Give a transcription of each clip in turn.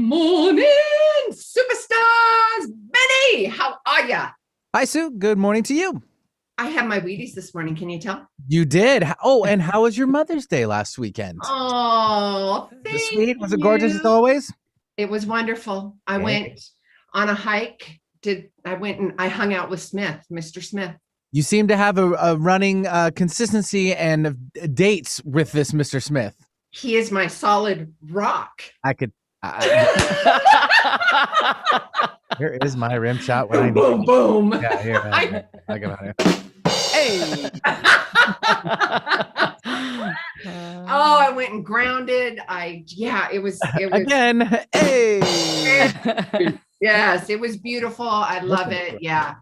morning, superstars. Benny, how are ya? Hi, Sue. Good morning to you. I had my Wheaties this morning. Can you tell? You did. Oh, and how was your Mother's Day last weekend? Oh, Was it thank sweet? Was it gorgeous as you. always? It was wonderful. I Yay. went on a hike. I went and I hung out with Smith, Mr. Smith. You seem to have a running consistency and dates with this Mr. Smith. He is my solid rock. I could. Here is my rim shot when I need Boom, it. boom. Yeah, here. I got it. Hey. Oh, I went and grounded. It was Again. Hey. Yes, it was beautiful. I love it. Yeah.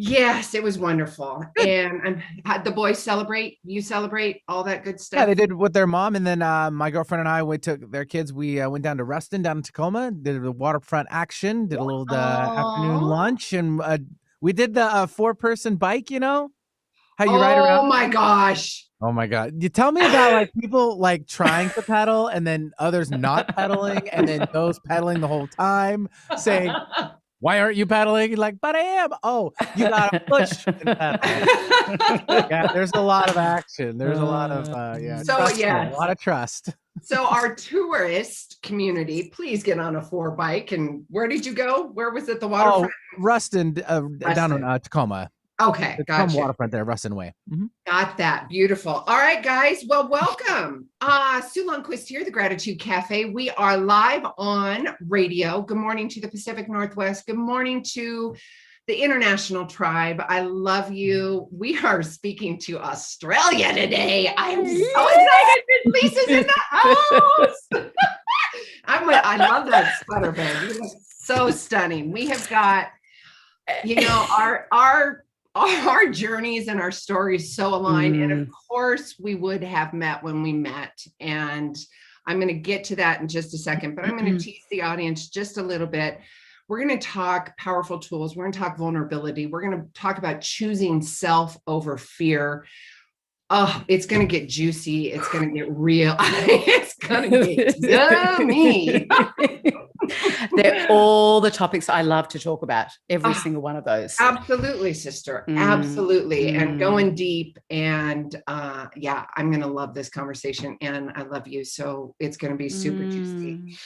Yes, it was wonderful. And the boys celebrate, you celebrate, all that good stuff. Yeah, they did with their mom, and then my girlfriend and I took their kids. We went down to Ruston, down in Tacoma, did a waterfront action, did a little afternoon lunch, and we did the 4-person bike. You know how you ride around? Oh my gosh! Oh my God! You tell me about like people like trying to pedal, and then others not pedaling, and then those pedaling the whole time, saying, "Why aren't you pedaling?" You're like, "But I am." Oh, you gotta push and pedal. Yeah, there's a lot of action. There's a lot of a lot of trust. So our tourist community, please get on a 4-bike. And where did you go? Where was it? The waterfront? Ruston, down in Tacoma. Okay, The gotcha. Tacoma waterfront there, Ruston Way. Mm-hmm. Got that. Beautiful. All right, guys. Well, welcome. Sue Lundquist here, the Gratitude Cafe. We are live on radio. Good morning to the Pacific Northwest. Good morning to the International Tribe. I love you. We are speaking to Australia today. I am so excited. Lisa's in the house. I love that sweater, babe. You look so stunning. We have got, our journeys and our stories so aligned. And of course we would have met when we met. And I'm going to get to that in just a second, but I'm going to tease the audience just a little bit. We're going to talk powerful tools. We're going to talk vulnerability. We're going to talk about choosing self over fear. Oh, it's going to get juicy. It's going to get real. It's going to get yummy. They're all the topics I love to talk about, every single one of those. Absolutely, sister. Absolutely. And going deep. And I'm going to love this conversation. And I love you. So it's going to be super juicy.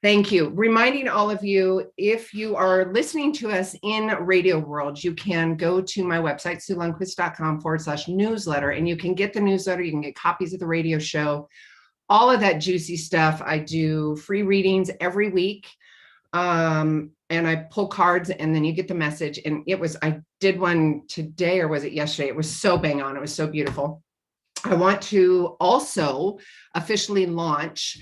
Thank you. Reminding all of you, if you are listening to us in radio world, you can go to my website, SueLundquist.com/newsletter, and you can get the newsletter. You can get copies of the radio show, all of that juicy stuff. I do free readings every week. And I pull cards and then you get the message. And I did one today, or was it yesterday? It was so bang on. It was so beautiful. I want to also officially launch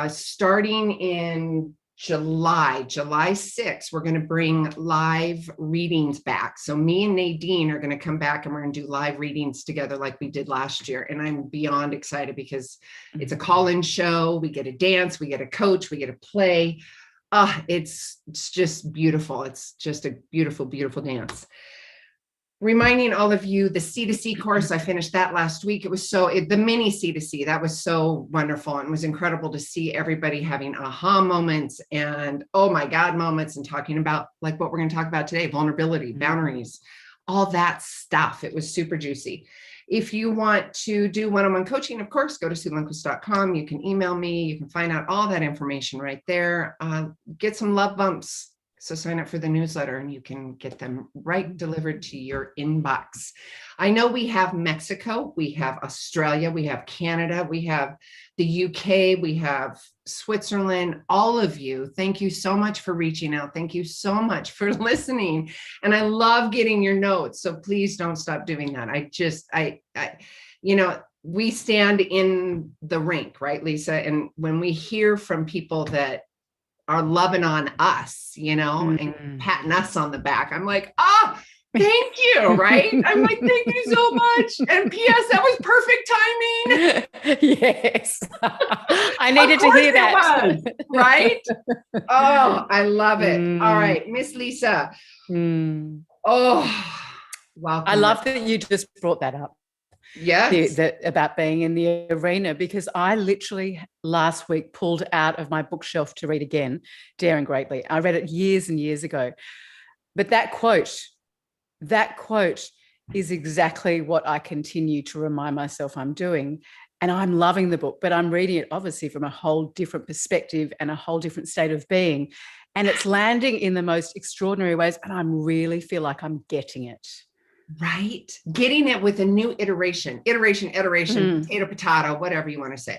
starting in July 6th, we're going to bring live readings back. So me and Nadine are going to come back and we're going to do live readings together like we did last year. And I'm beyond excited because it's a call-in show. We get to dance, we get a coach, we get to play. It's just beautiful. It's just a beautiful, beautiful dance. Reminding all of you, the C2C course, I finished that last week. It was the mini C2C, that was so wonderful. And it was incredible to see everybody having aha moments and, oh my God, moments, and talking about like what we're going to talk about today, vulnerability, boundaries, all that stuff. It was super juicy. If you want to do one-on-one coaching, of course, go to SueLundquist.com. You can email me. You can find out all that information right there. Get some love bumps. So sign up for the newsletter and you can get them right delivered to your inbox. I know we have Mexico, we have Australia, we have Canada, we have the UK, we have Switzerland, all of you. Thank you so much for reaching out. Thank you so much for listening. And I love getting your notes. So please don't stop doing that. We stand in the rink, right, Lisa? And when we hear from people that are loving on us, and patting us on the back, I'm like, thank you, right? I'm like, thank you so much. And P.S., that was perfect timing. Yes. I needed to hear that. Right? Oh, I love it. All right, Miss Lisa. Oh, welcome. I love that you just brought that up. Yes. About being in the arena, because I literally last week pulled out of my bookshelf to read again, Daring Greatly. I read it years and years ago. But that quote is exactly what I continue to remind myself I'm doing. And I'm loving the book, but I'm reading it obviously from a whole different perspective and a whole different state of being. And it's landing in the most extraordinary ways. And I really feel like I'm getting it. Right. Getting it with a new iteration, potato, whatever you want to say.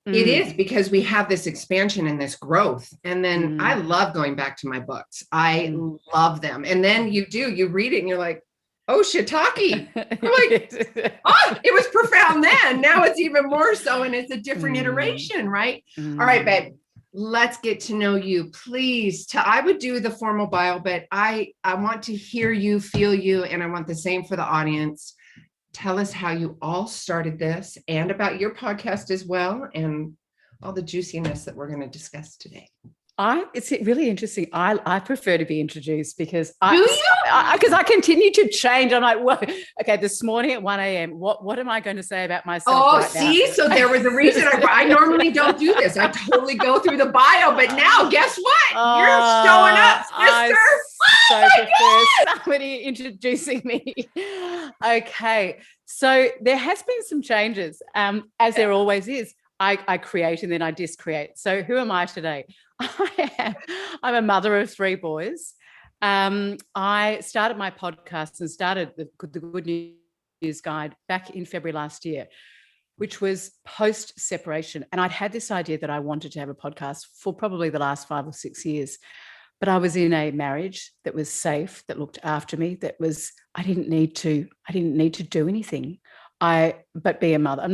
It is, because we have this expansion and this growth. And then I love going back to my books. I love them. And then you read it and you're like, oh, shiitake. I'm like, oh, it was profound then. Now it's even more so. And it's a different iteration, right? All right, babe, let's get to know you. Please, I would do the formal bio, but I want to hear you, feel you, and I want the same for the audience. Tell us how you all started this and about your podcast as well, and all the juiciness that we're going to discuss today. It's really interesting. I prefer to be introduced because I continue to change. I'm like, what? Okay, this morning at 1 a.m., what am I going to say about myself? Oh, see, so there was a reason I normally don't do this. I totally go through the bio, but now guess what? You're showing up, sister. So prefer somebody introducing me. Okay, so there has been some changes, as there always is. I create and then I discreate. So who am I today? I'm a mother of 3 boys. I started my podcast and started the Good News Guide back in February last year, which was post-separation. And I'd had this idea that I wanted to have a podcast for probably the last 5 or 6 years. But I was in a marriage that was safe, that looked after me, I didn't need to do anything. But be a mother.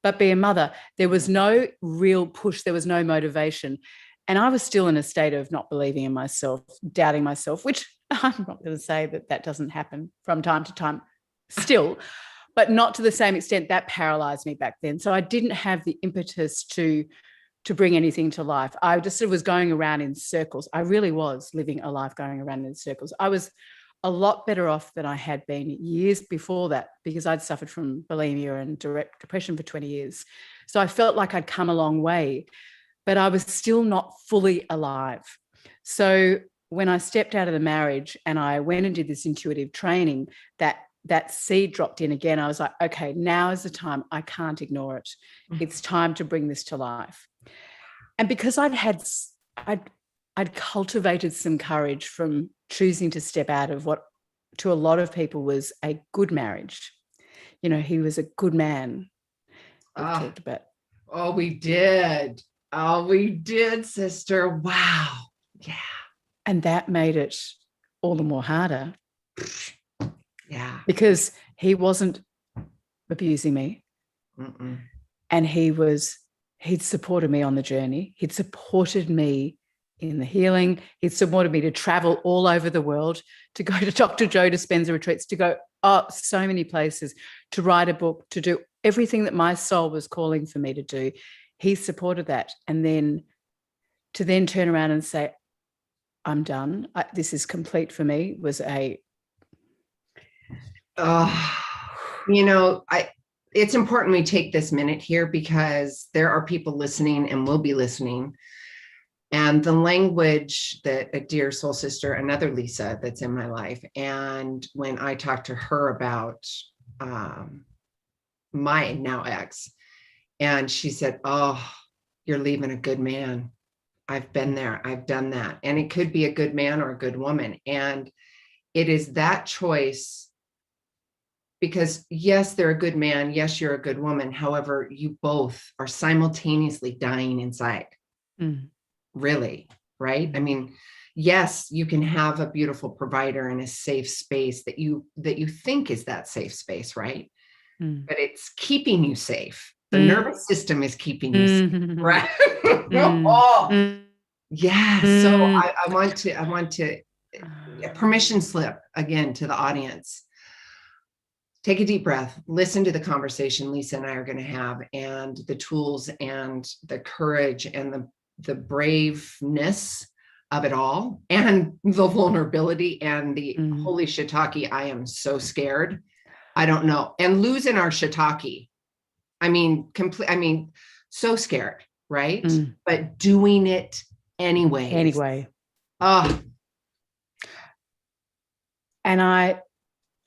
But be a mother. There was no real push. There was no motivation. And I was still in a state of not believing in myself, doubting myself, which I'm not going to say that doesn't happen from time to time still, but not to the same extent. That paralyzed me back then. So I didn't have the impetus to bring anything to life. I just sort of was going around in circles. I really was living a life going around in circles. I was a lot better off than I had been years before that, because I'd suffered from bulimia and direct depression for 20 years. So I felt like I'd come a long way, but I was still not fully alive. So when I stepped out of the marriage and I went and did this intuitive training, that seed dropped in again. I was like, okay, now is the time. I can't ignore it. It's time to bring this to life. And because I'd cultivated some courage from choosing to step out of what to a lot of people was a good marriage. You know, he was a good man. We've talked about. Oh, we did. Oh, we did, sister. Wow. Yeah. And that made it all the more harder. Yeah. Because he wasn't abusing me. And he'd supported me on the journey. He'd supported me in the healing. He'd supported me to travel all over the world, to go to Dr. Joe Dispenza retreats, to go so many places, to write a book, to do everything that my soul was calling for me to do. He supported that. And then to turn around and say, I'm done. This is complete for me, was it's important we take this minute here, because there are people listening and will be listening. And the language that a dear soul sister, another Lisa that's in my life, and when I talked to her about my now ex, and she said, oh, you're leaving a good man. I've been there. I've done that. And it could be a good man or a good woman. And it is that choice, because yes, they're a good man. Yes, you're a good woman. However, you both are simultaneously dying inside. Really, right? I mean, yes, you can have a beautiful provider and a safe space that you think is that safe space, right? But it's keeping you safe. The nervous system is keeping you safe, right? Yeah. So I want to a permission slip again to the audience. Take a deep breath, listen to the conversation Lisa and I are going to have, and the tools and the courage and the braveness of it all, and the vulnerability and the holy shiitake, I am so scared I don't know. And losing our shiitake. I mean, so scared, right? But doing it anyway. Anyway. Oh. And I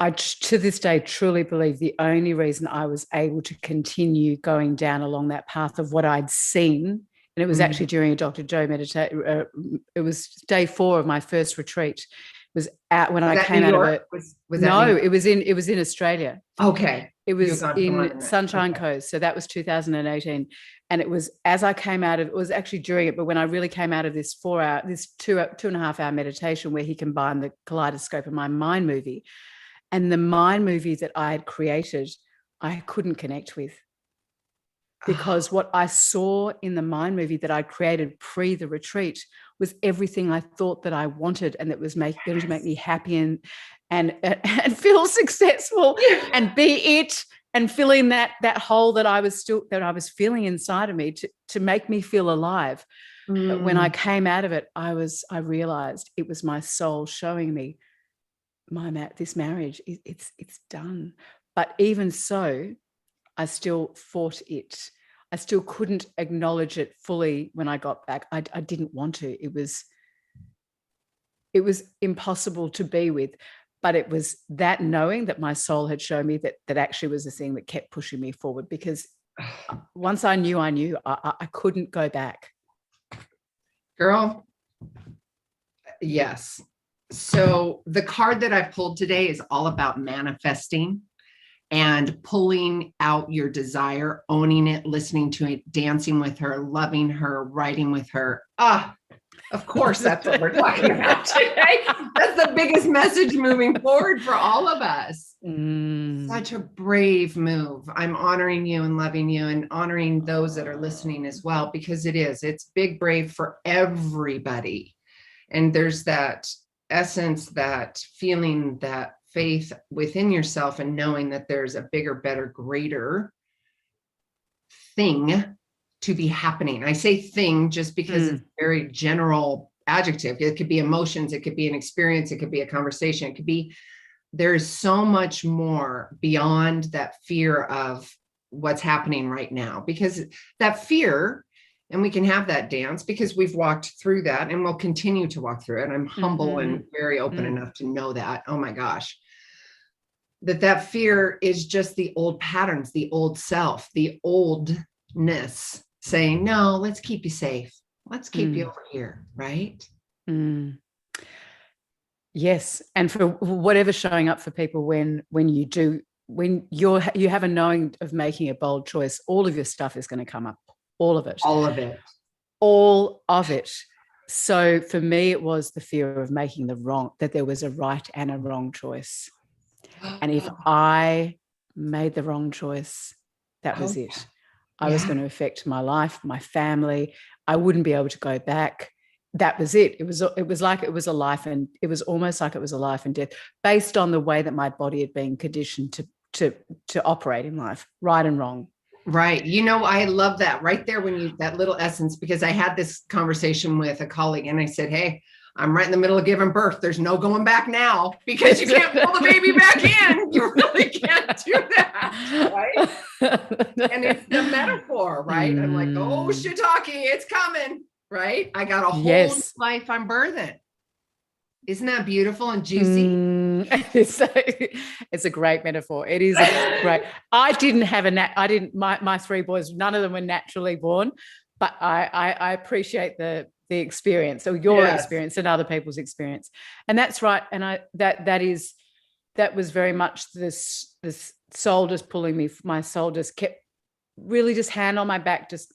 to this day truly believe the only reason I was able to continue going down along that path of what I'd seen, and it was actually during a Dr. Joe meditation. It was day 4 of my first retreat. It was out when I came out of it. No, it was in Australia. Okay. It was in Sunshine Coast. So that was 2018. And it was as I came out of it, was actually during it, but when I really came out of this 2.5 hour meditation where he combined the kaleidoscope and my mind movie. And the mind movie that I had created, I couldn't connect with. Because what I saw in the mind movie that I created pre the retreat was everything I thought that I wanted, and that was going to make me happy and feel successful and be it, and fill in that hole that I was feeling inside of me to make me feel alive. But when I came out of it, I realized it was my soul showing me this marriage, it's done. But even so, I still fought it. I still couldn't acknowledge it fully when I got back. I didn't want to. It was impossible to be with. But it was that knowing that my soul had shown me that actually was the thing that kept pushing me forward, because once I knew, I couldn't go back. Girl, yes. So the card that I pulled today is all about manifesting and pulling out your desire, owning it, listening to it, dancing with her, loving her, writing with her. Of course, that's what we're talking about today. That's the biggest message moving forward for all of us. Such a brave move. I'm honoring you and loving you and honoring those that are listening as well, because it's big, brave for everybody. And there's that essence, that feeling, that faith within yourself, and knowing that there's a bigger, better, greater thing to be happening. I say thing just because it's a very general adjective. It could be emotions, it could be an experience, it could be a conversation, it could be, there's so much more beyond that fear of what's happening right now, because that fear, and we can have that dance because we've walked through that and we'll continue to walk through it. I'm humble and very open enough to know that, oh my gosh, that fear is just the old patterns, the old self, the oldness saying, no, let's keep you safe. Let's keep you over here. Right. Yes. And for whatever's showing up for people when you have a knowing of making a bold choice, all of your stuff is going to come up. All of it. So for me, it was the fear of making that there was a right and a wrong choice. And if I made the wrong choice, that was it. I was going to affect my life, my family. I wouldn't be able to go back. That was it. It was like it was a life, and it was almost like it was a life and death based on the way that my body had been conditioned to operate in life, right and wrong. Right. I love that right there that little essence, because I had this conversation with a colleague and I said, hey, I'm right in the middle of giving birth. There's no going back now, because you can't pull the baby back in. You really can't do that. Right. And it's the metaphor, right? I'm like, oh, shiitake, it's coming. Right. I got a whole new life I'm birthing. Isn't that beautiful and juicy? It's a great metaphor. It is great. I didn't have my 3 boys, none of them were naturally born, but I appreciate the experience, or your experience and other people's experience. And that's right. And that was very much this soul just pulling me. My soul just kept really just hand on my back, just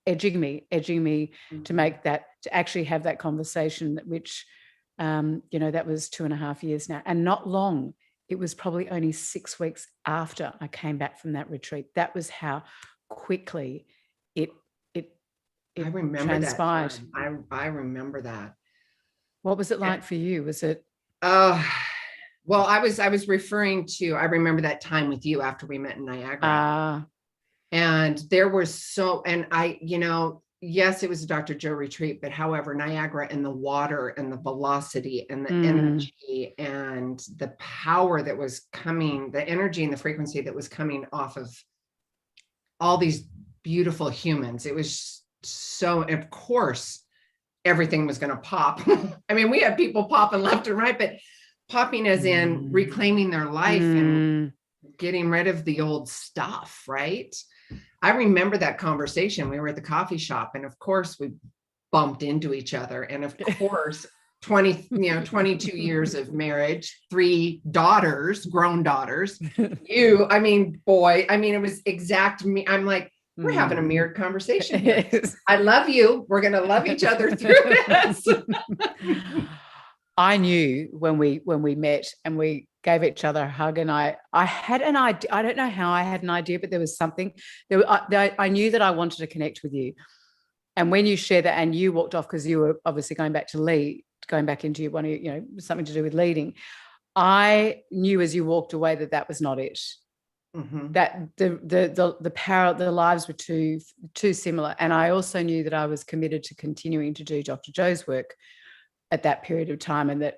edging me to actually have that conversation, which, that was 2.5 years now, and not long. It was probably only 6 weeks after I came back from that retreat. That was how quickly it I remember transpired. That I remember that. What was it like for you? Was it? Well, I was referring to, I remember that time with you after we met in Niagara. And there was and yes, it was a Dr. Joe retreat, but however, Niagara and the water and the velocity and the Mm. energy and the power that was coming, the energy and the frequency that was coming off of all these beautiful humans. It was so, of course, everything was going to pop. I mean, we had people popping left and right, but popping as in reclaiming their life and getting rid of the old stuff, right? I remember that conversation. We were at the coffee shop, and of course we bumped into each other. And of course, 22 years of marriage, 3 daughters, grown daughters. I mean, it was exact me. I'm like, we're having a mirrored conversation here. I love you. We're going to love each other through this. I knew when we met and we gave each other a hug, and I had an idea. I don't know how I had an idea, but there was something. I knew that I wanted to connect with you. And when you shared that, and you walked off because you were obviously going back into one of something to do with leading, I knew as you walked away that was not it. Mm-hmm. That the power, the lives were too similar. And I also knew that I was committed to continuing to do Dr. Joe's work at that period of time, and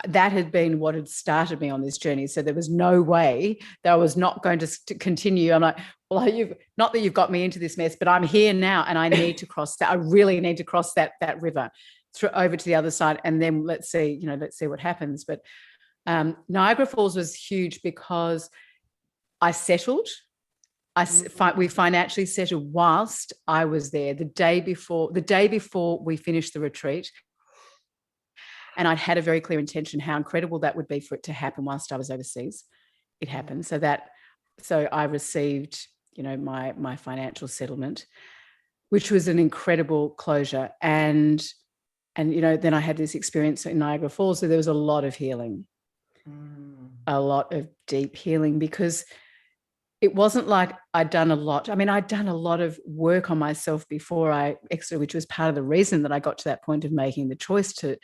that had been what had started me on this journey. So there was no way that I was not going to continue. I'm like, well, not that you've got me into this mess, but I'm here now, and I need to cross that. I really need to cross that river over to the other side, and then let's see what happens. But Niagara Falls was huge because I settled. We financially settled whilst I was there. The day before we finished the retreat, and I'd had a very clear intention how incredible that would be for it to happen whilst I was overseas. It happened. So I received, my financial settlement, which was an incredible closure. And then I had this experience in Niagara Falls. So there was a lot of healing, a lot of deep healing, because it wasn't like I'd done a lot. I mean, I'd done a lot of work on myself before I exited, which was part of the reason that I got to that point of making the choice to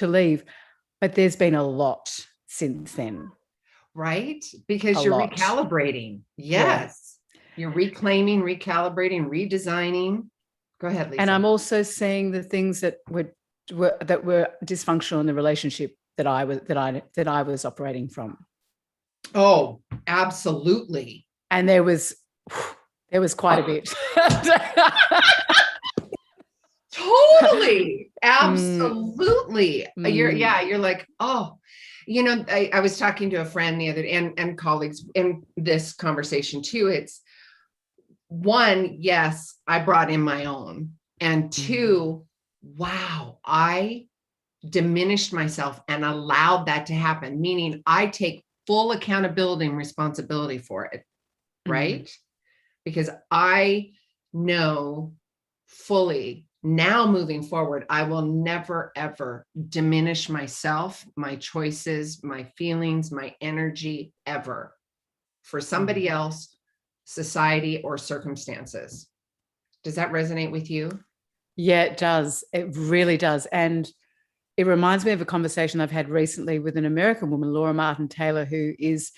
leave. But there's been a lot since then. Right? Because you're recalibrating. Yes. Yeah. You're reclaiming, recalibrating, redesigning. Go ahead, Lisa. And I'm also seeing the things that were dysfunctional in the relationship that I was operating from. Oh, absolutely. And there was quite a bit. Totally. Absolutely. You're like, oh, I was talking to a friend the other day and colleagues in this conversation too. It's one, yes, I brought in my own, and two, wow, I diminished myself and allowed that to happen. Meaning I take full accountability and responsibility for it. Right. Because I know fully now, moving forward, I will never, ever diminish myself, my choices, my feelings, my energy, ever, for somebody else, society, or circumstances. Does that resonate with you? Yeah, it does. It really does. And it reminds me of a conversation I've had recently with an American woman, Laura Martin Taylor, who is,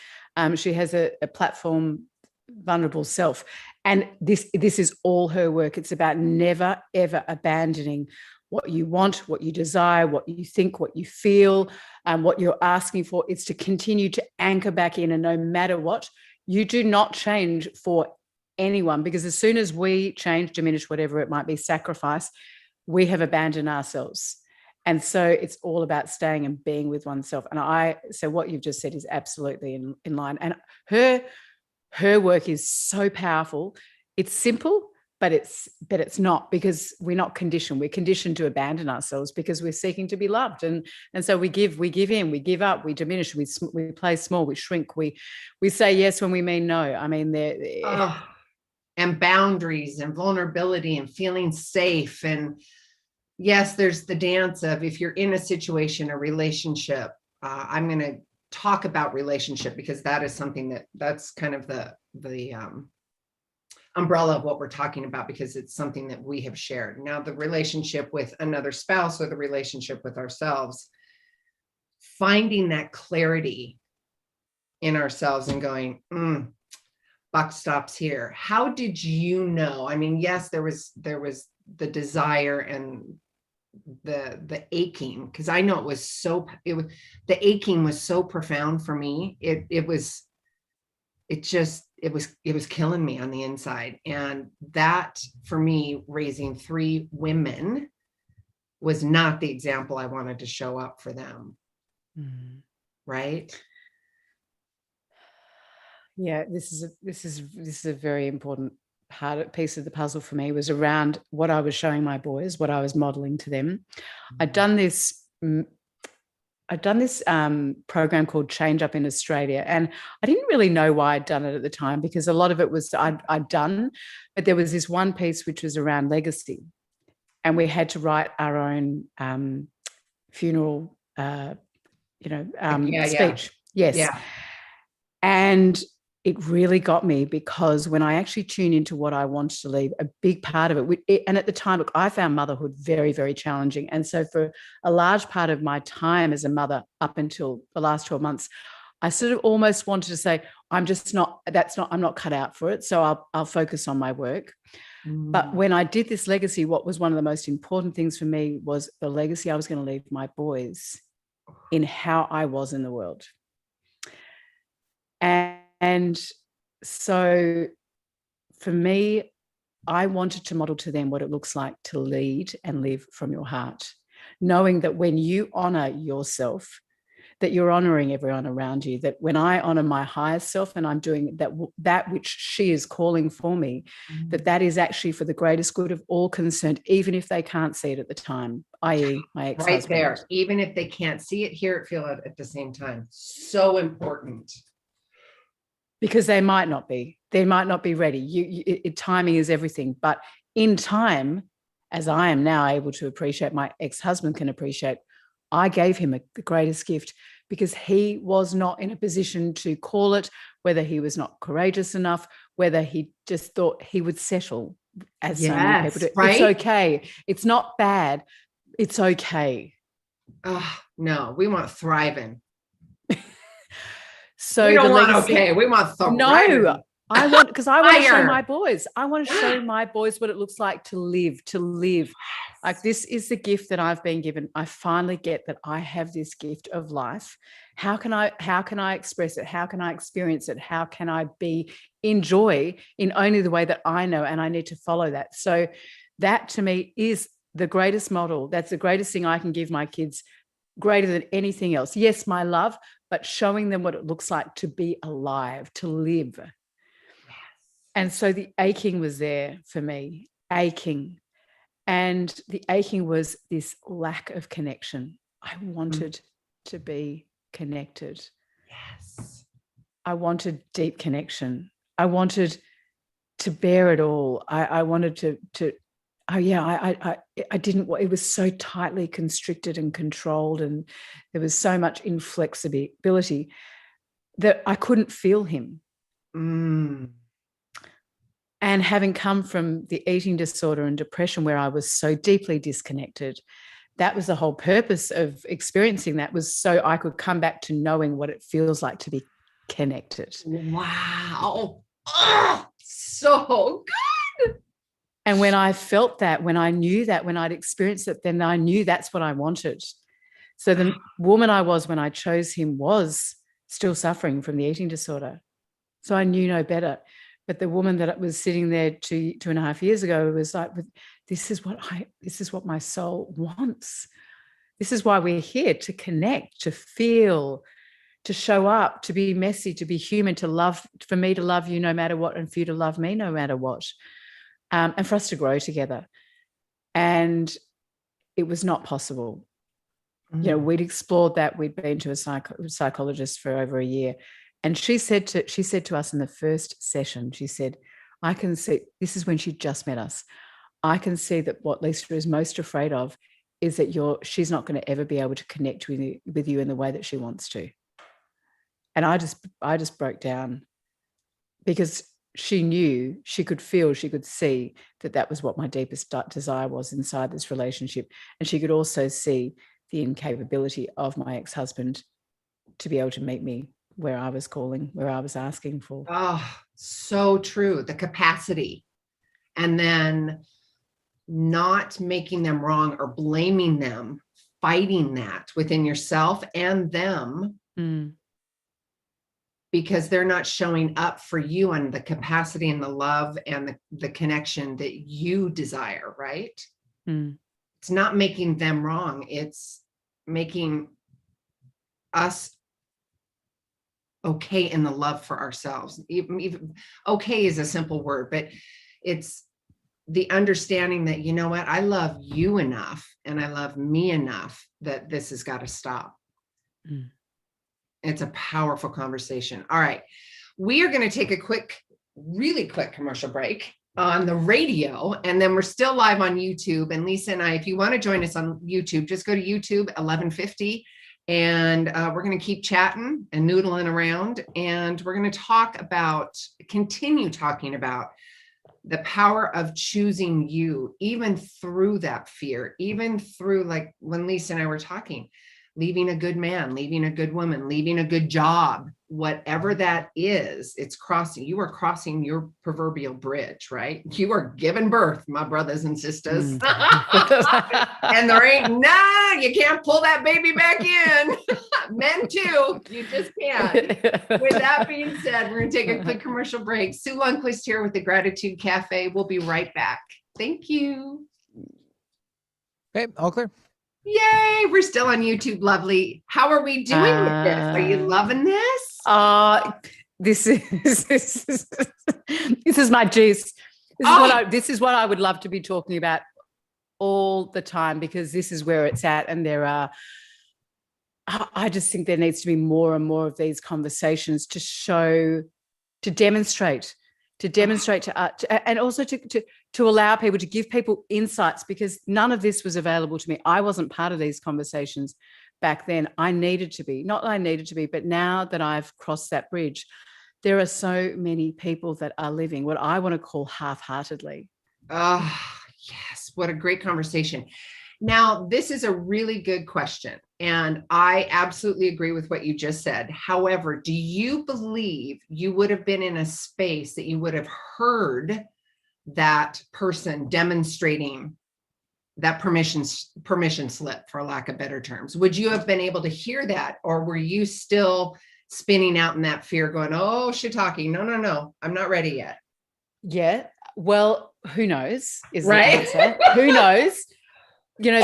she has a platform, Vulnerable Self. And this is all her work. It's about never, ever abandoning what you want, what you desire, what you think, what you feel, what you're asking for. It's to continue to anchor back in, and no matter what, you do not change for anyone, because as soon as we change, diminish, whatever it might be, sacrifice, we have abandoned ourselves. And so it's all about staying and being with oneself. And so what you've just said is absolutely in line. And her work is so powerful. It's simple, but it's not, because we're not conditioned. We're conditioned to abandon ourselves because we're seeking to be loved. And so we give in, we give up, we diminish, we play small, we shrink, we say yes when we mean no. I mean, and boundaries and vulnerability and feeling safe. And yes, there's the dance of, if you're in a situation, a relationship, I'm going to talk about relationship because that is something that's kind of the umbrella of what we're talking about, because it's something that we have shared. Now, the relationship with another spouse or the relationship with ourselves, finding that clarity in ourselves and going, buck stops here. How did you know? I mean, yes, there was the desire and the aching, because I know the aching was so profound for me. It was killing me on the inside. And that, for me, raising 3 women was not the example I wanted to show up for them. Right? Yeah, this is a very important piece of the puzzle for me, was around what I was showing my boys, what I was modeling to them. I'd done this program called Change Up in Australia, and I didn't really know why I'd done it at the time, because a lot of it was I'd done, but there was this one piece which was around legacy, and we had to write our own funeral speech. Yes. Yeah. And it really got me, because when I actually tuned into what I wanted to leave, a big part of it, and at the time, look, I found motherhood very, very challenging. And so for a large part of my time as a mother, up until the last 12 months, I sort of almost wanted to say, I'm not cut out for it. So I'll focus on my work. But when I did this legacy, what was one of the most important things for me was the legacy I was going to leave my boys in how I was in the world. And so for me, I wanted to model to them what it looks like to lead and live from your heart, knowing that when you honor yourself, that you're honoring everyone around you, that when I honor my higher self and I'm doing that which she is calling for me, that is actually for the greatest good of all concerned, even if they can't see it at the time, i.e. my ex-husband. Right there. Even if they can't see it, hear it, feel it at the same time. So important. Because they might not be ready. Timing is everything. But in time, as I am now able to appreciate, my ex-husband can appreciate, I gave him the greatest gift, because he was not in a position to call it, whether he was not courageous enough, whether he just thought he would settle, as so many people do. Right? It's okay. It's not bad. It's okay. No, we want thriving. So we don't want okay. We want thriving. No, because I want to show my boys. I want to show my boys what it looks like to live. Like, this is the gift that I've been given. I finally get that I have this gift of life. How can I express it? How can I experience it? How can I be in joy in only the way that I know? And I need to follow that. So that, to me, is the greatest model. That's the greatest thing I can give my kids, greater than anything else. Yes, my love, but showing them what it looks like to be alive, to live. And so the aching was there for me, aching. And the aching was this lack of connection. I wanted to be connected. Yes. I wanted deep connection. I wanted to bear it all. I wanted I didn't, it was so tightly constricted and controlled, and there was so much inflexibility that I couldn't feel him. And having come from the eating disorder and depression, where I was so deeply disconnected, that was the whole purpose of experiencing that, was so I could come back to knowing what it feels like to be connected. Wow. Oh, so good. And when I felt that, when I knew that, when I'd experienced it, then I knew that's what I wanted. So the woman I was when I chose him was still suffering from the eating disorder. So I knew no better. But the woman that was sitting there 2.5 years ago was like, this is what my soul wants. This is why we're here, to connect, to feel, to show up, to be messy, to be human, to love, for me to love you no matter what, and for you to love me no matter what, and for us to grow together. And it was not possible. You know, we'd explored that. We'd been to a psychologist for over a year. And she said to us in the first session, she said, I can see, this is when she just met us, I can see that what Lisa is most afraid of is that she's not going to ever be able to connect with you in the way that she wants to. And I just broke down, because she knew, she could feel, she could see that was what my deepest desire was inside this relationship. And she could also see the incapability of my ex-husband to be able to meet me where I was calling, where I was asking for. Oh, so true. The capacity. And then not making them wrong or blaming them, fighting that within yourself and them. Because they're not showing up for you on the capacity and the love and the connection that you desire, right? It's not making them wrong. It's making us okay in the love for ourselves. Even okay is a simple word, but it's the understanding that, you know what, I love you enough and I love me enough that this has got to stop. It's a powerful conversation. All right. We are going to take a really quick commercial break on the radio, and then we're still live on YouTube. And Lisa and I, if you want to join us on YouTube, just go to YouTube 1150, and we're going to keep chatting and noodling around, and we're going to continue talking about the power of choosing you, even through that fear, even through, like when Lisa and I were talking, leaving a good man, leaving a good woman, leaving a good job, whatever that is, you are crossing your proverbial bridge, right? You are giving birth, my brothers and sisters. And you can't pull that baby back in. Men too, you just can't. With that being said, we're going to take a quick commercial break. Sue Lundquist here with the Gratitude Cafe. We'll be right back. Thank you. Okay, all clear. Yay, we're still on YouTube. Lovely. How are we doing with this? Are you loving this? This is my juice. This is what I would love to be talking about all the time, because this is where it's at. And I just think there needs to be more and more of these conversations to demonstrate and also to allow people, to give people insights, because none of this was available to me. I wasn't part of these conversations back then. I needed to be, not that I needed to be, but now that I've crossed that bridge, there are so many people that are living what I want to call half-heartedly. Oh, yes. What a great conversation. Now, this is a really good question, and I absolutely agree with what you just said. However, do you believe you would have been in a space that you would have heard that person demonstrating that permission slip, for lack of better terms? Would you have been able to hear that, or were you still spinning out in that fear going, oh, shiitake, no, I'm not ready yet? Yeah. Well, who knows is right? The answer. Who knows? You know,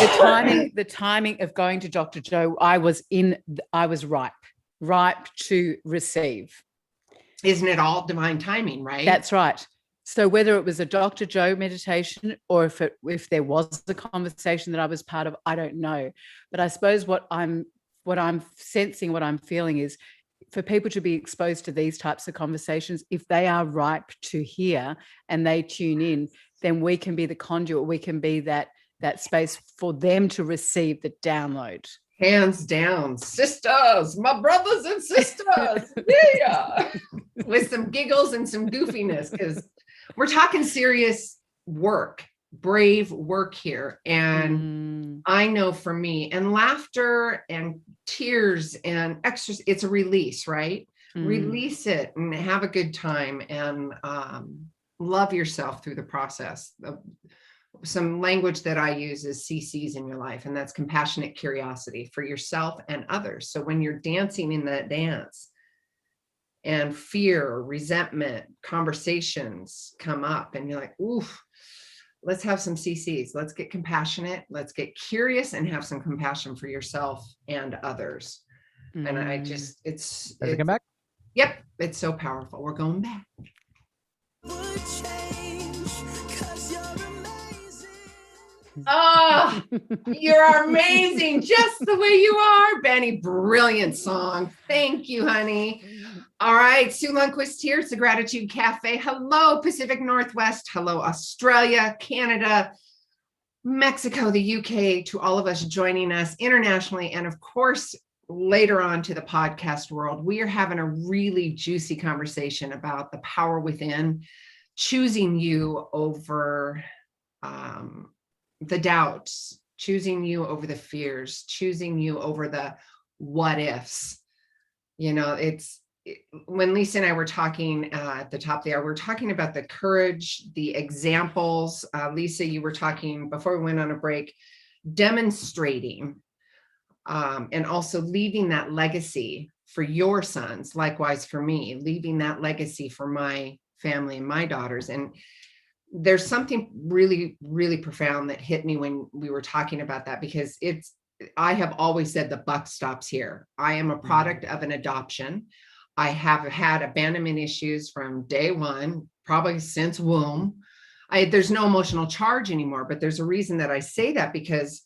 the timing of going to Dr. Joe, I was ripe to receive. Isn't it all divine timing, right? That's right. So whether it was a Dr. Joe meditation or if there was a conversation that I was part of, I don't know. But I suppose what I'm sensing, what I'm feeling is, for people to be exposed to these types of conversations, if they are ripe to hear and they tune in, then we can be the conduit. We can be that space for them to receive the download. Hands down, sisters, my brothers and sisters. Yeah. With some giggles and some goofiness, because we're talking serious work, brave work here. And I know for me, and laughter and tears and extras, it's a release, right? Release it and have a good time, and love yourself through the process. Some language that I use is CCs in your life, and that's compassionate curiosity for yourself and others. So when you're dancing in that dance and fear, resentment, conversations come up, and you're like, oof, let's have some CCs. Let's get compassionate. Let's get curious and have some compassion for yourself and others. And I just, it's come back. Yep. It's so powerful. We're going back. Oh, you're amazing, just the way you are, Benny. Brilliant song. Thank you, honey. All right, Sue Lundquist here. It's the Gratitude Cafe. Hello, Pacific Northwest. Hello, Australia, Canada, Mexico, the UK, to all of us joining us internationally, and of course, later on to the podcast world. We are having a really juicy conversation about the power within, choosing you over the doubts, choosing you over the fears, choosing you over the what ifs. You know, it's when Lisa and I were talking at the top of the hour, we're talking about the courage, the examples. Lisa, you were talking before we went on a break, demonstrating and also leaving that legacy for your sons, likewise for me, leaving that legacy for my family and my daughters. And there's something really, really profound that hit me when we were talking about that, because I have always said the buck stops here. I am a product of an adoption. I have had abandonment issues from day one, probably since womb. There's no emotional charge anymore, but there's a reason that I say that, because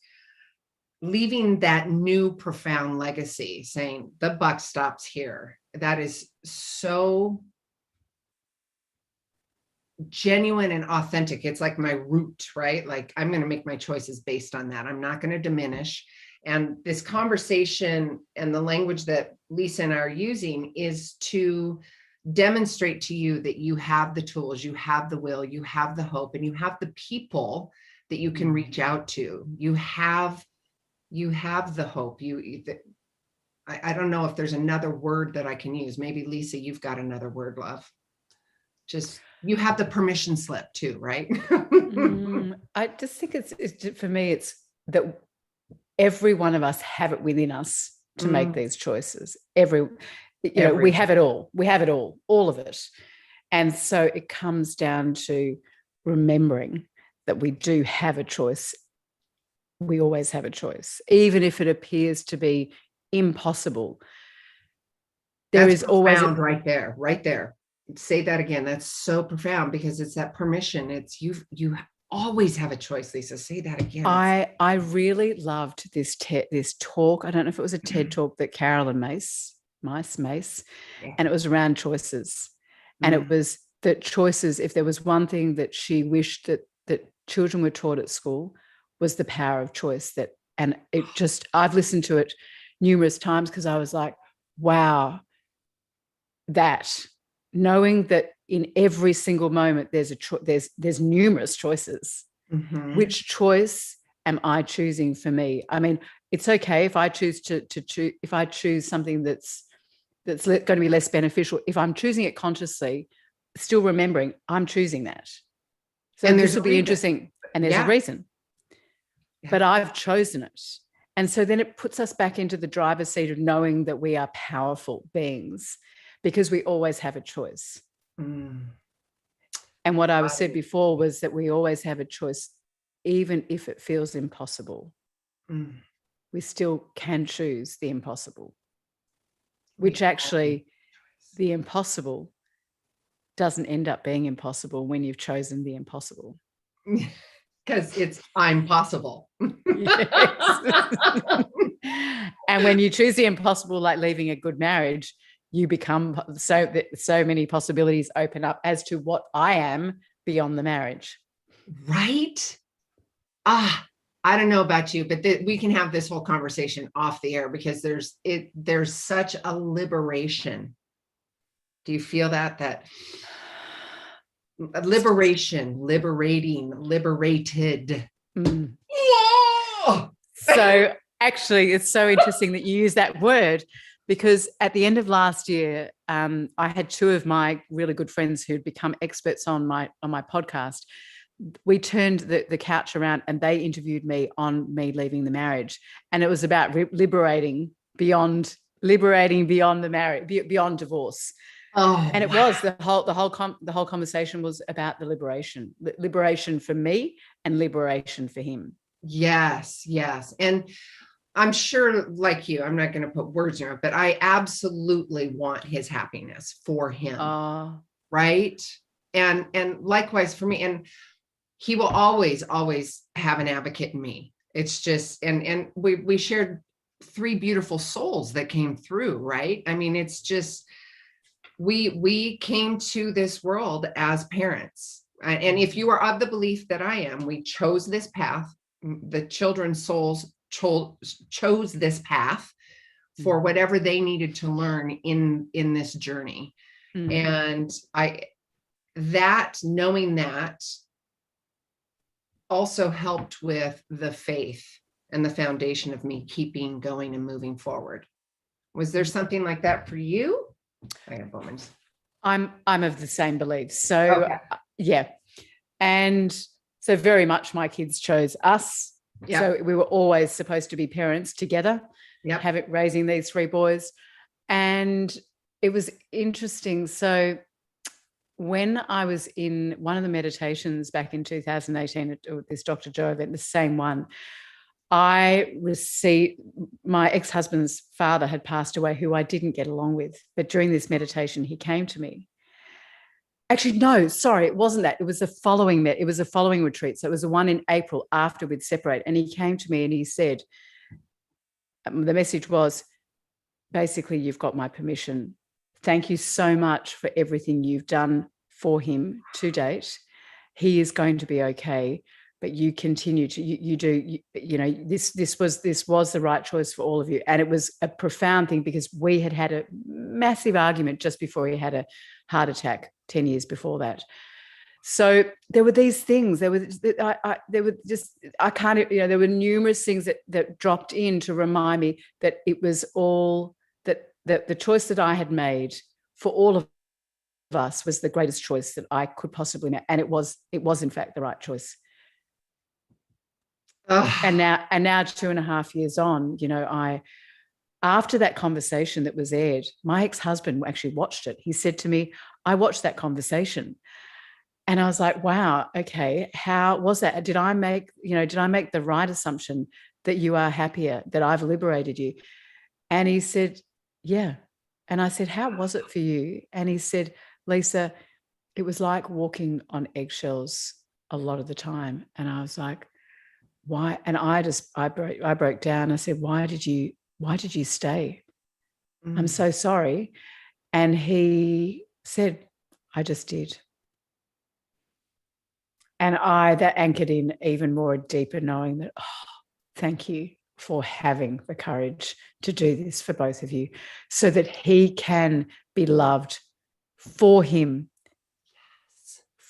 leaving that new profound legacy, saying the buck stops here, that is so genuine and authentic. It's like my root, right? Like, I'm going to make my choices based on that. I'm not going to diminish. And this conversation and the language that Lisa and I are using is to demonstrate to you that you have the tools, you have the will, you have the hope, and you have the people that you can reach out to. You have the hope. I don't know if there's another word that I can use. Maybe Lisa, you've got another word, love. Just, you have the permission slip too, right? I just think it's for me, it's that every one of us have it within us to make these choices. We have it all. We have it all of it. And so it comes down to remembering that we do have a choice. We always have a choice, even if it appears to be impossible. That's always right there. Say that again. That's so profound, because it's that permission. It's you always have a choice, Lisa. Say that again. I really loved this talk. I don't know if it was a TED talk that Carolyn Mace, and it was around choices. And it was that choices, if there was one thing that she wished that children were taught at school, was the power of choice. I've listened to it numerous times, because I was like, wow, that knowing that in every single moment there's numerous choices. Which choice am I choosing for me? I mean, it's okay if I choose if I choose something that's going to be less beneficial, if I'm choosing it consciously, still remembering I'm choosing that. So, and this will be interesting, and there's a reason. But I've chosen it. And so then it puts us back into the driver's seat of knowing that we are powerful beings, because we always have a choice. And what I said before was that we always have a choice, even if it feels impossible. We still can choose the impossible, which actually the impossible doesn't end up being impossible when you've chosen the impossible. Because I'm possible. And when you choose the impossible, like leaving a good marriage, you become so many possibilities open up as to what I am beyond the marriage. Right? I don't know about you, but we can have this whole conversation off the air, because there's such a liberation. Do you feel that liberation, liberating, liberated? So actually, it's so interesting that you use that word, because at the end of last year, I had two of my really good friends who'd become experts on my podcast. We turned the couch around and they interviewed me on me leaving the marriage, and it was about liberating beyond the marriage, beyond divorce. And it was the whole conversation was about the liberation for me and liberation for him. Yes. And I'm sure, like you, I'm not going to put words in it, but I absolutely want his happiness for him. Right. And likewise for me. And he will always have an advocate in me. It's just, and we shared 3 beautiful souls that came through. Right. I mean, it's just, we came to this world as parents. And if you are of the belief that I am, we chose this path. The children's souls chose this path for whatever they needed to learn in this journey. And knowing that also helped with the faith and the foundation of me keeping going and moving forward. Was there something like that for you? I have women's. I'm of the same belief. So Okay. yeah. And so very much my kids chose us. Yeah. So we were always supposed to be parents together, raising these 3 boys. And it was interesting. So when I was in one of the meditations back in 2018 at this Dr. Joe event, the same one, I received, my ex-husband's father had passed away, who I didn't get along with. But during this meditation, he came to me. Actually, no, sorry, it wasn't that. It was a following retreat. So it was the one in April after we'd separated. And he came to me and he said, the message was, basically, you've got my permission. Thank you so much for everything you've done for him to date. He is going to be okay, but you continue to, this was the right choice for all of you. And it was a profound thing because we had a massive argument just before he had a heart attack 10 years before that. So there were these things. There were numerous things that dropped in to remind me that it was all that the choice that I had made for all of us was the greatest choice that I could possibly make, and it was in fact the right choice. And now 2.5 years on, after that conversation that was aired, my ex-husband actually watched it. He said to me, I watched that conversation. And I was like, wow, okay, how was that? Did I make the right assumption that you are happier, that I've liberated you? And he said, yeah. And I said, how was it for you? And he said, Lisa, it was like walking on eggshells a lot of the time. And I was like, why? And I broke down. I said, why did you stay? I'm so sorry. And he said, I just did. And that anchored in even more deeper knowing that, thank you for having the courage to do this for both of you so that he can be loved for him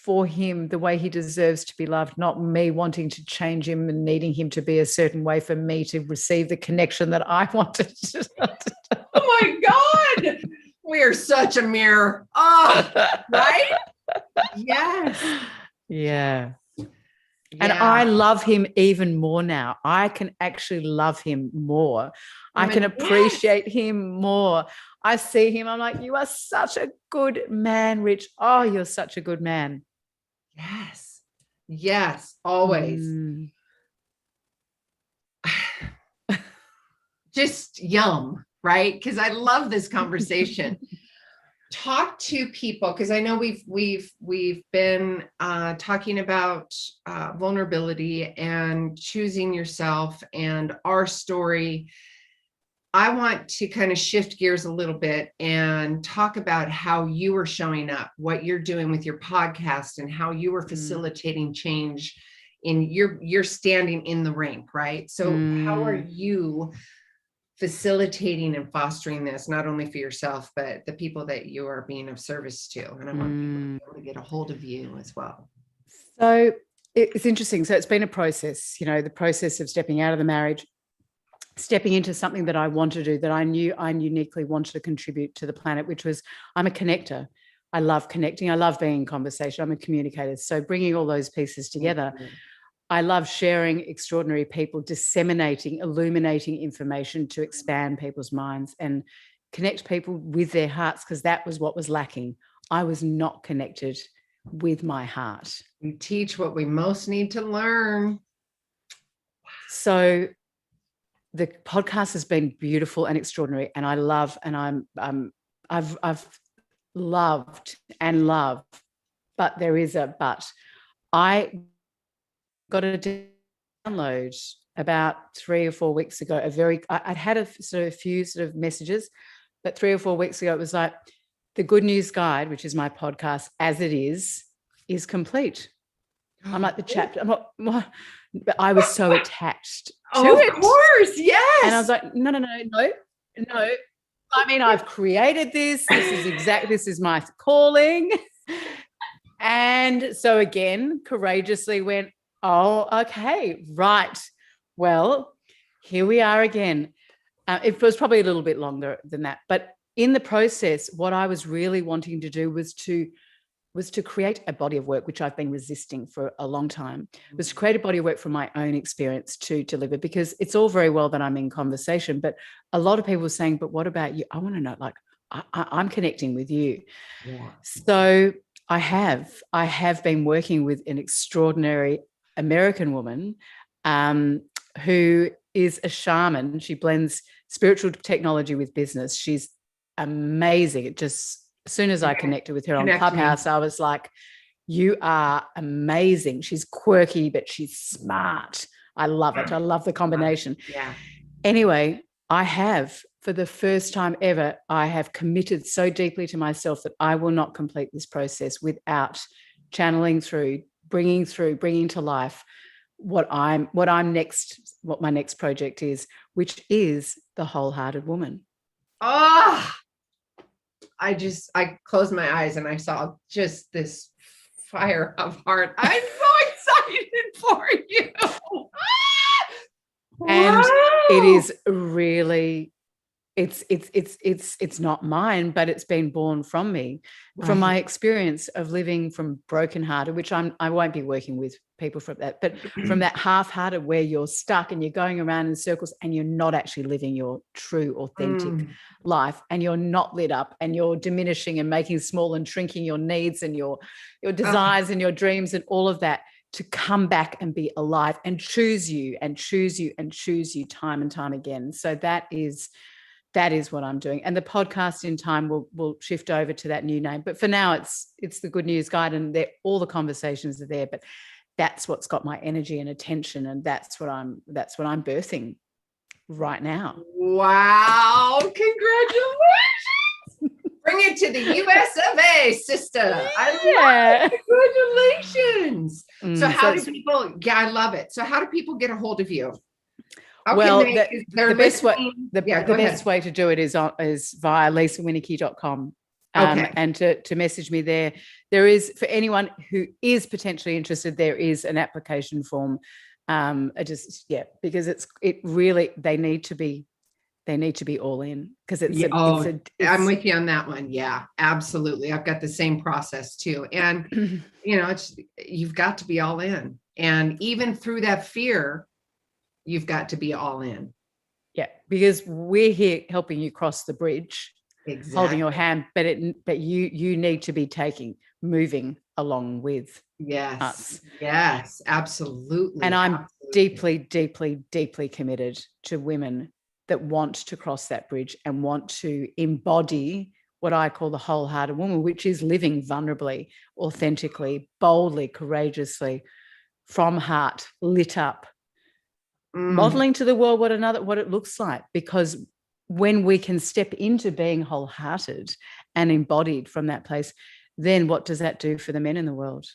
the way he deserves to be loved, not me wanting to change him and needing him to be a certain way for me to receive the connection that I wanted. Oh my God. We are such a mirror. Oh, right? Yes. Yeah. And I love him even more now. I can actually love him more. I can appreciate him more. I see him. I'm like, you are such a good man, Rich. Oh, you're such a good man. Yes. Yes. Always. Just yum, right? Because I love this conversation. Talk to people, because I know we've been talking about vulnerability and choosing yourself and our story. I want to kind of shift gears a little bit and talk about how you are showing up, what you're doing with your podcast, and how you are facilitating change in you're standing in the rink, right? So how are you facilitating and fostering this, not only for yourself, but the people that you are being of service to? And I want people to be able to get a hold of you as well. So it's interesting. So it's been a process, the process of stepping out of the marriage, stepping into something that I want to do, that I knew I uniquely wanted to contribute to the planet, which was, I'm a connector. I love connecting. I love being in conversation. I'm a communicator. So bringing all those pieces together, I love sharing extraordinary people, disseminating, illuminating information to expand people's minds and connect people with their hearts, because that was what was lacking. I was not connected with my heart. We teach what we most need to learn. So the podcast has been beautiful and extraordinary, and I love, and I've loved and love, but there is a but. I got a download about 3 or 4 weeks ago. I'd had a few messages, but 3 or 4 weeks ago, it was like, the Good News Guide, which is my podcast, as it is complete. I'm like, the chapter. I'm not. But I was so attached to it. Of course, yes. And I was like, no. I mean, I've created this. This is my calling. And so again, courageously went, oh, okay, right. Well, here we are again. It was probably a little bit longer than that, but in the process, what I was really wanting to do was to create a body of work, which I've been resisting for a long time, was to create a body of work from my own experience to deliver, because it's all very well that I'm in conversation, but a lot of people were saying, but what about you? I want to know, like, I'm connecting with you. Yeah. So I have been working with an extraordinary American woman who is a shaman. She blends spiritual technology with business. She's amazing. It just, as soon as I connected with her on Clubhouse, I was like, you are amazing. She's quirky, but she's smart. I love it. I love the combination. Yeah. Anyway, I have, for the first time ever, I have committed so deeply to myself that I will not complete this process without channeling through, bringing to life what my next project is, which is the Wholehearted Woman. Oh, I closed my eyes and I saw just this fire of heart. I'm so excited for you. And it is really, it's not mine, but it's been born from me, from my experience of living from brokenhearted, which I won't be working with people from that, but from that half-hearted where you're stuck and you're going around in circles and you're not actually living your true, authentic life, and you're not lit up, and you're diminishing and making small and shrinking your needs and your desires and your dreams and all of that, to come back and be alive and choose you and choose you and choose you time and time again. So that is what I'm doing. And the podcast in time will shift over to that new name. But for now, it's the Good News Guide, and all the conversations are there. But that's what's got my energy and attention, and that's what I'm birthing right now. Wow! Congratulations! Bring it to the US of A, sister. I love it. Congratulations. So how do people? Yeah, I love it. So how do people get a hold of you? Well, the best way to do it is via lisawinicky.com. And to message me there. There is, for anyone who is potentially interested, there is an application form. Because they need to be all in, because I'm with you on that one. Yeah, absolutely. I've got the same process too. And you've got to be all in. And even through that fear, you've got to be all in. Yeah, because we're here helping you cross the bridge, holding your hand, but you need to be moving along with us. Yes, absolutely. And I'm deeply, deeply, deeply committed to women that want to cross that bridge and want to embody what I call the wholehearted woman, which is living vulnerably, authentically, boldly, courageously, from heart, lit up, modeling to the world what it looks like. Because when we can step into being wholehearted and embodied from that place, then what does that do for the men in the world?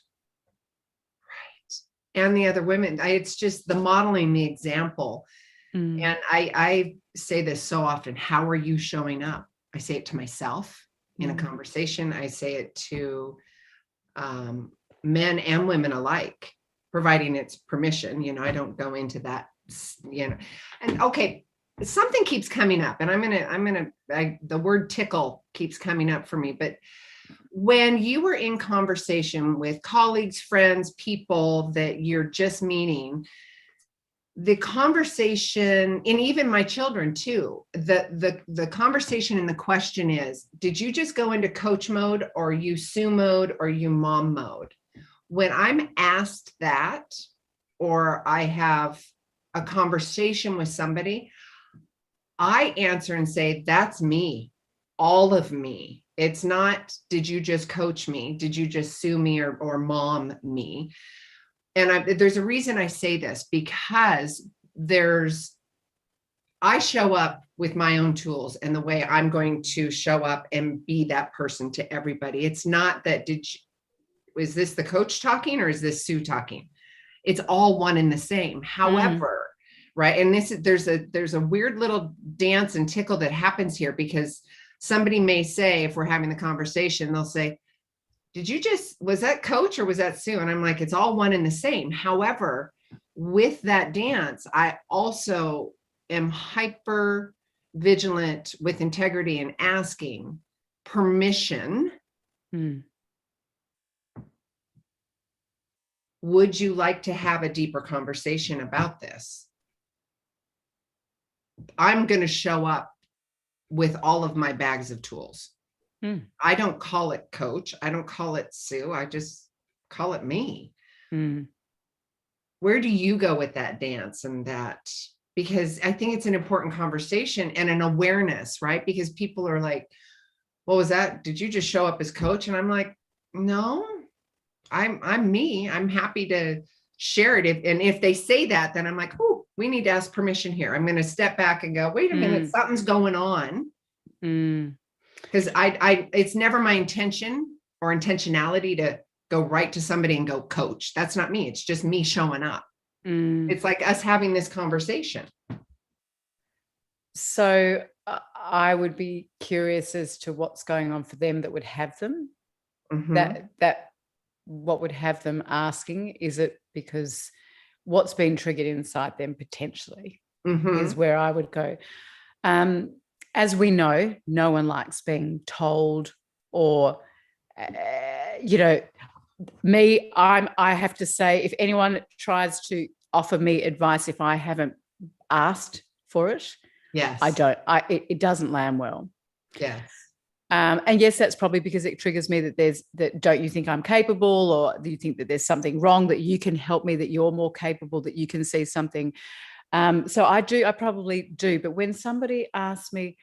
Right. And the other women. It's just the modeling, the example. And I say this so often: how are you showing up? I say it to myself in a conversation. I say it to men and women alike, providing it's permission. I don't go into that, and okay, something keeps coming up, and the word tickle keeps coming up for me. But when you were in conversation with colleagues, friends, people that you're just meeting, the conversation, and even my children too, the conversation and the question is, did you just go into coach mode, or you Sue mode, or you mom mode? When I'm asked that, or I have a conversation with somebody, I answer and say, that's me, all of me. It's not, did you just coach me? Did you just Sue me or mom me? And there's a reason I say this, because I show up with my own tools and the way I'm going to show up and be that person to everybody. It's not that, is this the coach talking, or is this Sue talking? It's all one and the same. However, right. And there's a weird little dance and tickle that happens here, because somebody may say, if we're having the conversation, they'll say, was that coach or was that Sue? And I'm like, it's all one and the same. However, with that dance, I also am hyper vigilant with integrity and asking permission. Would you like to have a deeper conversation about this? I'm going to show up with all of my bags of tools. I don't call it coach. I don't call it Sue. I just call it me. Where do you go with that dance and that? Because I think it's an important conversation and an awareness, right? Because people are like, what was that? Did you just show up as coach? And I'm like, no, I'm me. I'm happy to share it. And if they say that, then I'm like, oh, we need to ask permission here. I'm going to step back and go, wait a minute, something's going on. Because it's never my intention or intentionality to go right to somebody and go coach. That's not me. It's just me showing up. It's like us having this conversation. So I would be curious as to what's going on for them that would have them. That what would have them asking, is it because what's been triggered inside them potentially is where I would go. As we know, no one likes being told or, me, I have to say, if anyone tries to offer me advice, if I haven't asked for it, yes, I don't, it doesn't land well. Yes. And yes, that's probably because it triggers me that don't you think I'm capable, or do you think that there's something wrong, that you can help me, that you're more capable, that you can see something. So I probably do. But when somebody asks me,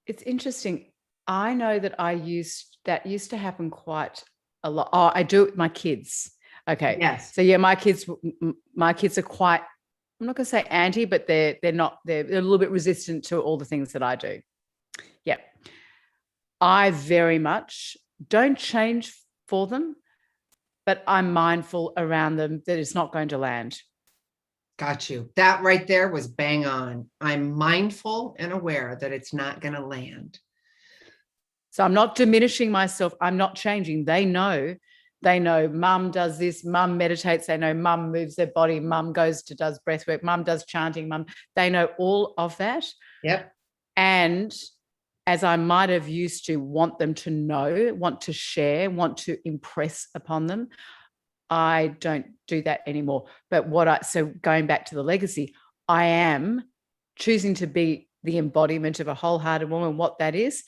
it's interesting. I know that that used to happen quite a lot. Oh, I do it with my kids. Okay. Yes. So yeah, my kids are quite, I'm not going to say anti, but they're a little bit resistant to all the things that I do. Yeah. I very much don't change for them, but I'm mindful around them that it's not going to land. Got you. That right there was bang on. I'm mindful and aware that it's not going to land. So I'm not diminishing myself. I'm not changing. They know mum does this, mum meditates. They know mum moves their body. Mum does breath work. Mum does chanting. They know all of that. Yep. And as I might have used to want them to know, want to share, want to impress upon them, I don't do that anymore. But so going back to the legacy, I am choosing to be the embodiment of a wholehearted woman. What that is,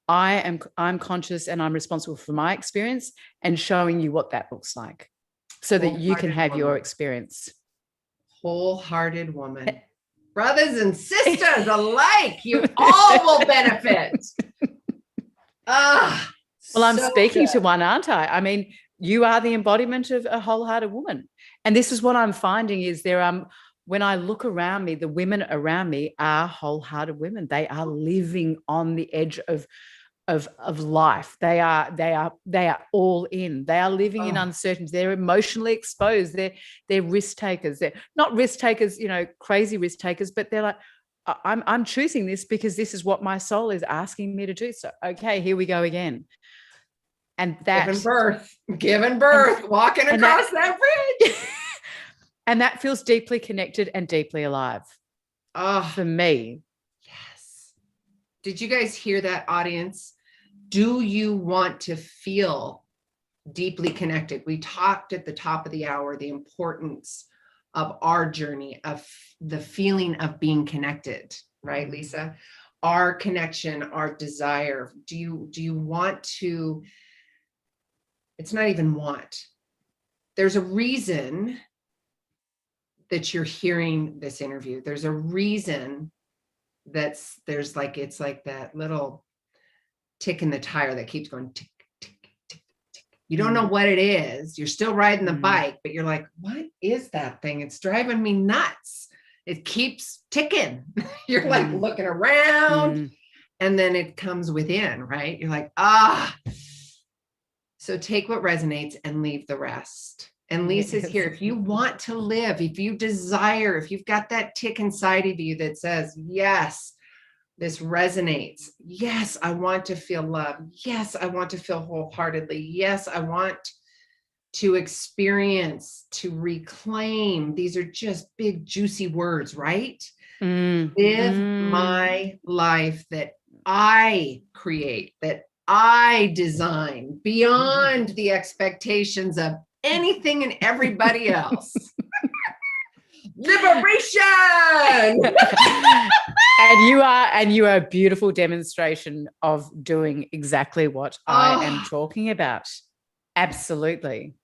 I'm conscious and I'm responsible for my experience and showing you what that looks like so that you can have your experience. Wholehearted woman. Brothers and sisters alike, you all will benefit. Well, I'm speaking to one, aren't I? I mean, you are the embodiment of a wholehearted woman. And this is what I'm finding is when I look around me, the women around me are wholehearted women. They are living on the edge of life. They are all in. They are living in uncertainty. They're emotionally exposed. They're risk takers. They're not risk takers, crazy risk takers, but they're like, I'm choosing this because this is what my soul is asking me to do. So, okay, here we go again. And that giving birth, walking across that bridge. And that feels deeply connected and deeply alive. For me. Yes. Did you guys hear that, audience? Do you want to feel deeply connected? We talked at the top of the hour, the importance of our journey, of the feeling of being connected, right, Lisa? Our connection, our desire. Do you want to, it's not even want. There's a reason that you're hearing this interview. There's a reason it's like that little tick in the tire that keeps going tick, tick, tick, tick. You don't know what it is. You're still riding the bike, but you're like, what is that thing? It's driving me nuts. It keeps ticking. You're like looking around and then it comes within, right? You're like, So take what resonates and leave the rest. And Lisa's here. If you want to live, if you desire, if you've got that tick inside of you that says, yes, this resonates. Yes, I want to feel love. Yes, I want to feel wholeheartedly. Yes, I want to experience, to reclaim. These are just big, juicy words, right? Live my life that I create, that I design beyond the expectations of anything and everybody else. Liberation. And you are a beautiful demonstration of doing exactly what I am talking about. Absolutely.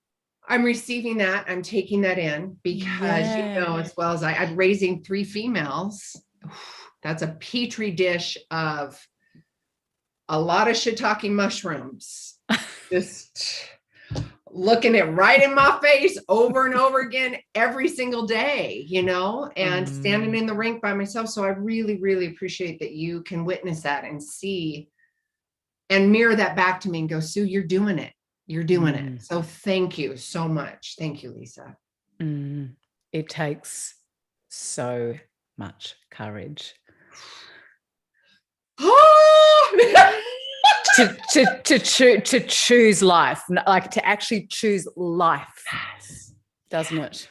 I'm receiving that. I'm taking that in because you know as well as I'm raising 3 females. That's a petri dish of a lot of shiitake mushrooms. Just looking it right in my face over and over again every single day, you know, and standing in the rink by myself. So I really, really appreciate that you can witness that and see and mirror that back to me and go, Sue, you're doing it. You're doing it. So thank you so much. Thank you, Lisa. It takes so much courage to choose life, like to actually choose life, doesn't it?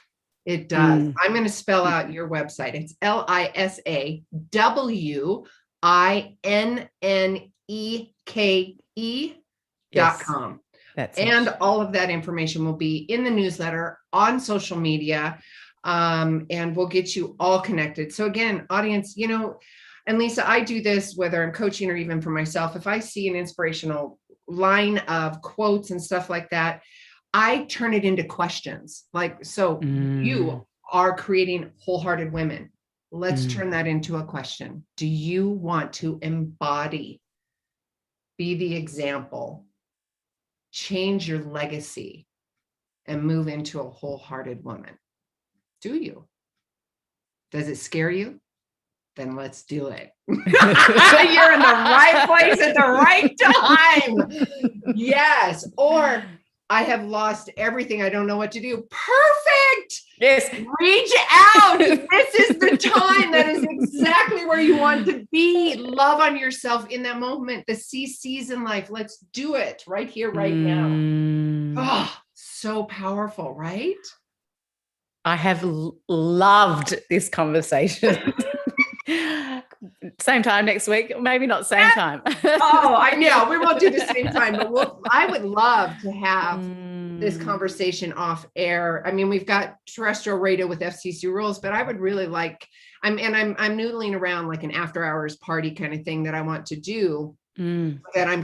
It does. I'm going to spell out your website. It's LISAWINNEKE.com. And all of that information will be in the newsletter, on social media, and we'll get you all connected. So again, audience, you know, and Lisa, I do this whether I'm coaching or even for myself. If I see an inspirational line of quotes and stuff like that, I turn it into questions. Like, so you are creating Wholehearted Women. Let's turn that into a question. Do you want to embody, be the example, change your legacy, and move into a wholehearted woman? Do you? Does it scare you? Then let's do it. You're in the right place at the right time. Yes. Or I have lost everything. I don't know what to do. Perfect. Yes. Reach out. This is the time. That is exactly where you want to be. Love on yourself in that moment. The season life. Let's do it right here, right now. Oh, so powerful, right? I have loved this conversation. Same time next week, maybe not same time. Oh, I know we won't do the same time, but I would love to have this conversation off air. I mean, we've got terrestrial radio with FCC rules, but I would really like, I'm noodling around like an after hours party kind of thing that I want to do. That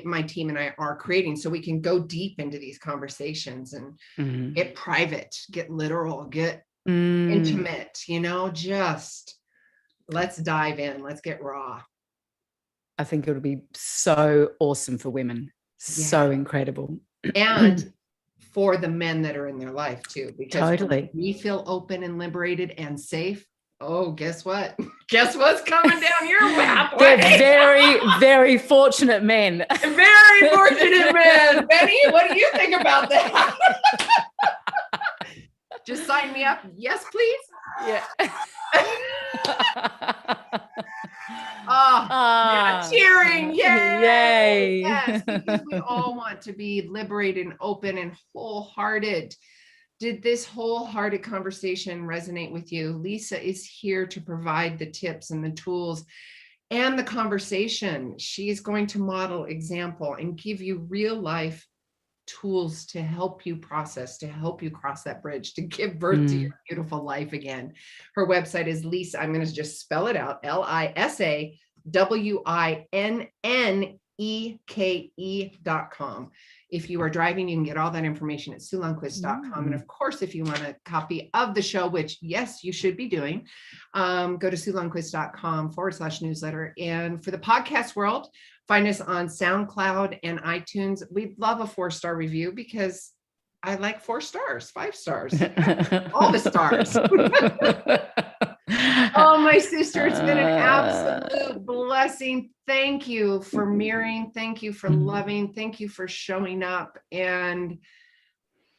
my team and I are creating, so we can go deep into these conversations and get private, get literal, get intimate, you know, just let's dive in. Let's get raw. I think it would be so awesome for women. So incredible. And for the men that are in their life too, because totally. we feel open and liberated and safe. Oh, guess what? Guess what's coming down your pathway? They're very, very fortunate men. Very fortunate men. Benny, what do you think about that? Just sign me up. Yes, please. Yeah. Yeah, cheering. Yay. Yay. Yes, because we all want to be liberated and open and wholehearted. Did this wholehearted conversation resonate with you? Lisa is here to provide the tips and the tools and the conversation. She's going to model example and give you real life tools to help you process, to help you cross that bridge, to give birth to your beautiful life again. Her website is Lisa. I'm going to just spell it out. LISAWINNEKE.com. If you are driving, you can get all that information at SueLundquist.com. And of course, if you want a copy of the show, which yes, you should be doing, go to SueLundquist.com/newsletter. And for the podcast world, find us on SoundCloud and iTunes. We'd love a 4-star review because I like 4 stars, 5 stars, all the stars. Oh, my sister, it's been an absolute blessing. Thank you for mirroring. Thank you for loving. Thank you for showing up. And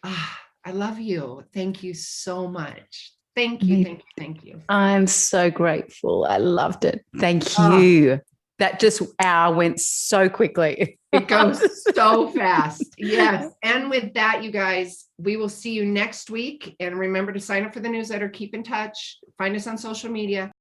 I love you. Thank you so much. Thank you. Thank you. Thank you. I'm so grateful. I loved it. Thank you. That just hour went so quickly. It goes so fast. Yes. And with that, you guys, we will see you next week. And remember to sign up for the newsletter, keep in touch, find us on social media.